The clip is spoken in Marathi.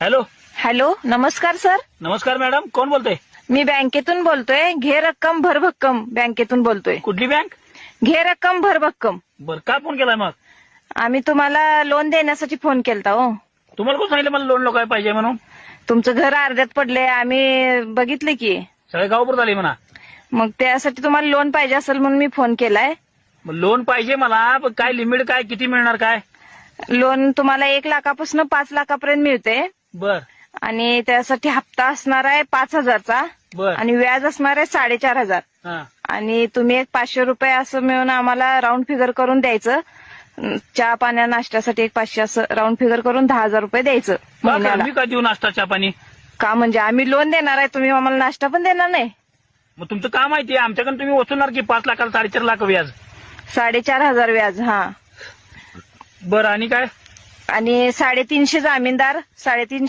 हॅलो. हॅलो, नमस्कार सर. नमस्कार मॅडम, कोण बोलतोय? मी बँकेतून बोलतोय. घे रक्कम भर भक्कम बँकेतून बोलतोय. कुठली बँक? घे रक्कम भर भक्कम. बर, काय फोन केलाय मग? आम्ही तुम्हाला लोन देण्यासाठी फोन केलता हो. तुम्हाला कोण सांगितलं मला लोन लोकाय पाहिजे म्हणून? तुमचं घर अर्ध्यात पडले, आम्ही बघितले की. सगळे गावभर झाले म्हणा. मग त्यासाठी तुम्हाला लोन पाहिजे असेल म्हणून मी फोन केलाय. लोन पाहिजे मला, पण काय लिमिट काय, किती मिळणार काय? लोन तुम्हाला 1 लाखापासून 5 लाखापर्यंत मिळते. बर आणि त्यासाठी हप्ता असणार आहे 5,000चा बर. आणि व्याज असणार आहे 4,500. हा. आणि तुम्ही एक 500 रुपये असं मिळून आम्हाला राऊंड फिगर करून द्यायचं. चहा पाण्या नाश्त्यासाठी एक 500 असं राऊंड फिगर करून 10,000 रुपये द्यायचं महिन्याला. मी काय देऊ नाश्ता चहा पाणी? का म्हणजे आम्ही लोन देणार आहे, तुम्ही आम्हाला नाश्ता पण देणार नाही? मग तुमचं काम माहिती आहे, आमच्याकडून तुम्ही वसूलणार की 5 लाखाला 4.5 लाख व्याज? 4,500 व्याज. हा. बरं, आणि काय? आणि 350 जामीनदार, 350